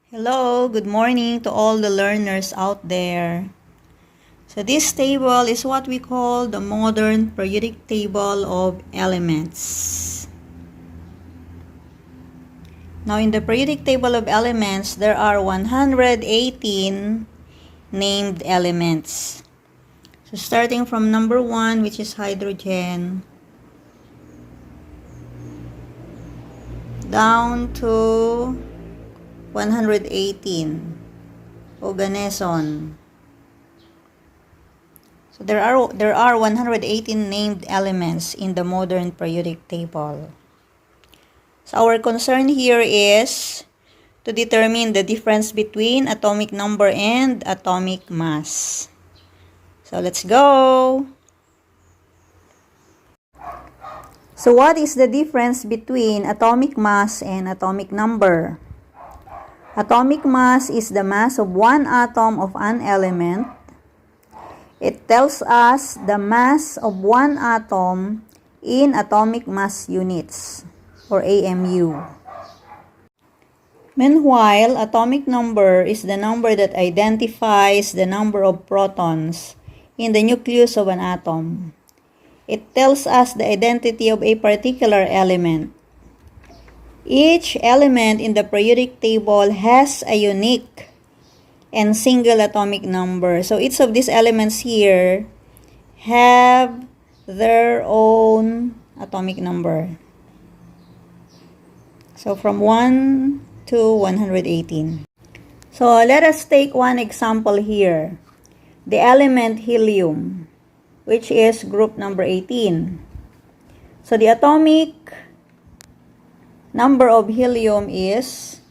Hello, good morning to all the learners out there. So this table is what we call the modern periodic table of elements. Now in the periodic table of elements, there are 118 named elements. So starting from number 1, which is hydrogen, down to 118, oganeson. So there are 118 named elements in the modern periodic table. So our concern here is to determine the difference between atomic number and atomic mass. So let's go. So what is the difference between atomic mass and atomic number? Atomic mass is the mass of one atom of an element. It tells us the mass of one atom in atomic mass units, or AMU. Meanwhile, atomic number is the number that identifies the number of protons in the nucleus of an atom. It tells us the identity of a particular element. Each element in the periodic table has a unique and single atomic number. So each of these elements here have their own atomic number. So from 1 to 118. So let us take one example here. The element helium, which is group number 18. So the atomic number of helium is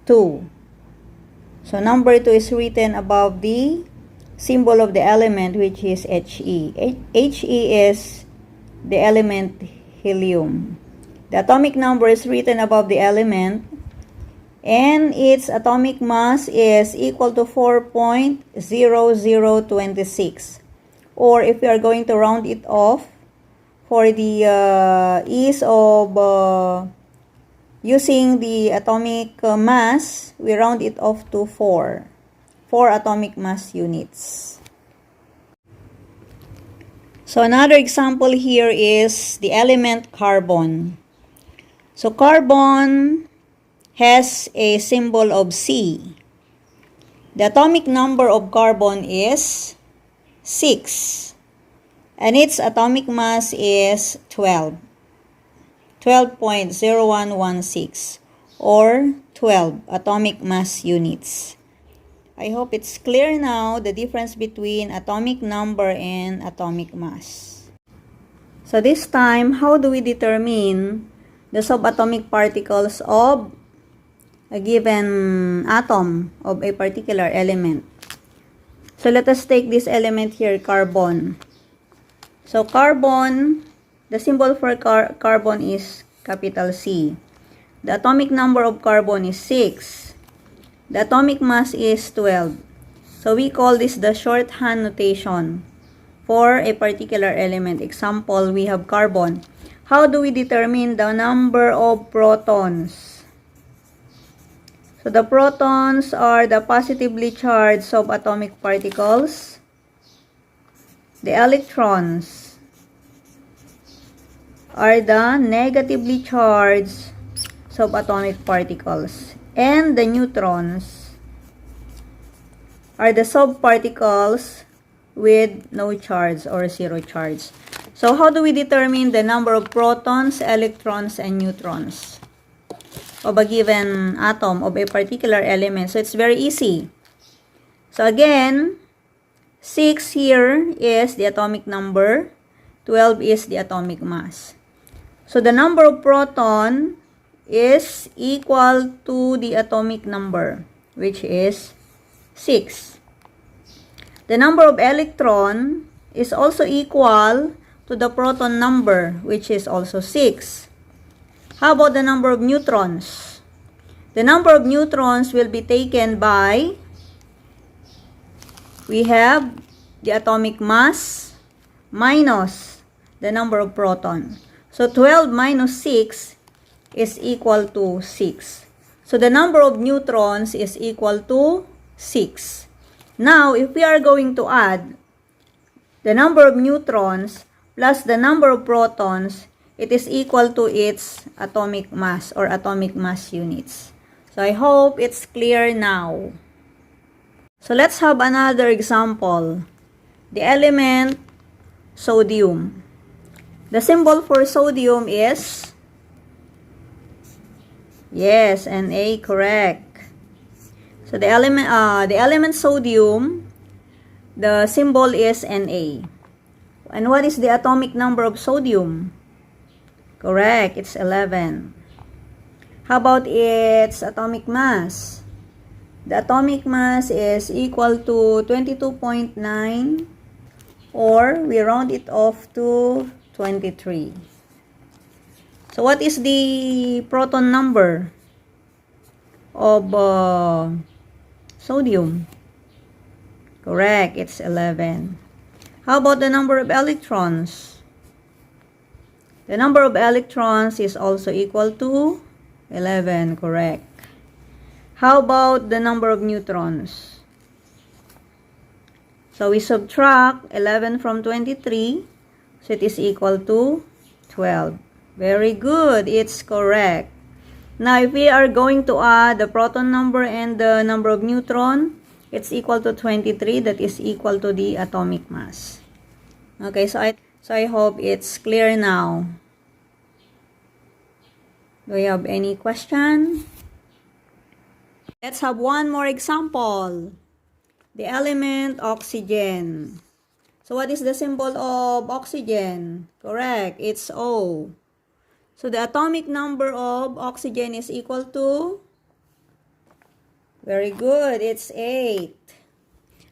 2. So number 2 is written above the symbol of the element, which is He. He is the element helium. The atomic number is written above the element, and its atomic mass is equal to 4.0026. Or if we are going to round it off, for the ease of using the atomic mass, we round it off to 4 atomic mass units. So another example here is the element carbon. So carbon has a symbol of C. The atomic number of carbon is 6. And its atomic mass is 12.0116, or 12 atomic mass units. I hope it's clear now the difference between atomic number and atomic mass. So this time, how do we determine the subatomic particles of a given atom of a particular element? So let us take this element here, carbon. So carbon, the symbol for carbon is capital C. The atomic number of carbon is 6. The atomic mass is 12. So we call this the shorthand notation for a particular element. Example, we have carbon. How do we determine the number of protons? So the protons are the positively charged subatomic particles. The electrons are the negatively charged subatomic particles. And the neutrons are the subparticles with no charge or zero charge. So how do we determine the number of protons, electrons, and neutrons of a given atom of a particular element? So it's very easy. So again, 6 here is the atomic number, 12 is the atomic mass. So the number of proton is equal to the atomic number, which is 6. The number of electron is also equal to the proton number, which is also 6. How about the number of neutrons? The number of neutrons will be taken by, we have the atomic mass minus the number of proton. So 12 minus 6 is equal to 6. So the number of neutrons is equal to 6. Now, if we are going to add the number of neutrons plus the number of protons, it is equal to its atomic mass or atomic mass units. So I hope it's clear now. So let's have another example. The element sodium. The symbol for sodium is, yes, Na, correct. So the element sodium, the symbol is Na. And what is the atomic number of sodium? Correct, it's 11. How about its atomic mass? The atomic mass is equal to 22.9, or we round it off to 23. So what is the proton number of sodium? Correct, it's 11. How about the number of electrons? The number of electrons is also equal to 11, correct. How about the number of neutrons? So we subtract 11 from 23, so it is equal to 12. Very good, it's correct. Now, if we are going to add the proton number and the number of neutron, it's equal to 23, that is equal to the atomic mass. Okay, so I hope it's clear now. Do you have any question? Let's have one more example. The element oxygen. So what is the symbol of oxygen? Correct, it's O. So the atomic number of oxygen is equal to, very good, it's 8.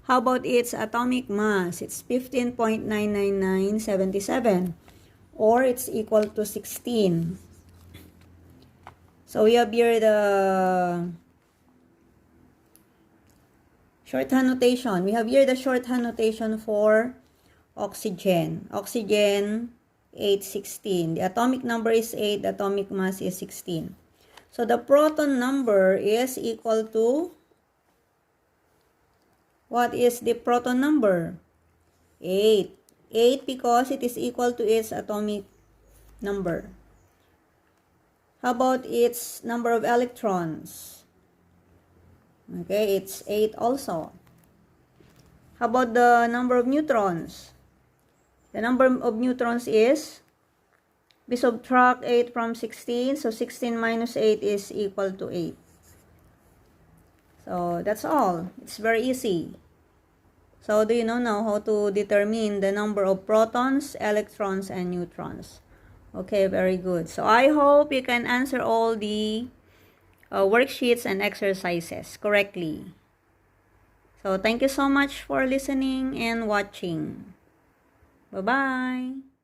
How about its atomic mass? It's 15.99977, or it's equal to 16. So we have here the shorthand notation. We have here the shorthand notation for oxygen. Oxygen, 816. The atomic number is 8. The atomic mass is 16. So the proton number is equal to, what is the proton number? 8. 8 because it is equal to its atomic number. How about its number of electrons? Okay, it's 8 also. How about the number of neutrons? The number of neutrons is, we subtract 8 from 16, so 16 minus 8 is equal to 8. So that's all. It's very easy. So do you know now how to determine the number of protons, electrons, and neutrons? Okay, very good. So I hope you can answer all the worksheets and exercises correctly. So thank you so much for listening and watching. Bye-bye.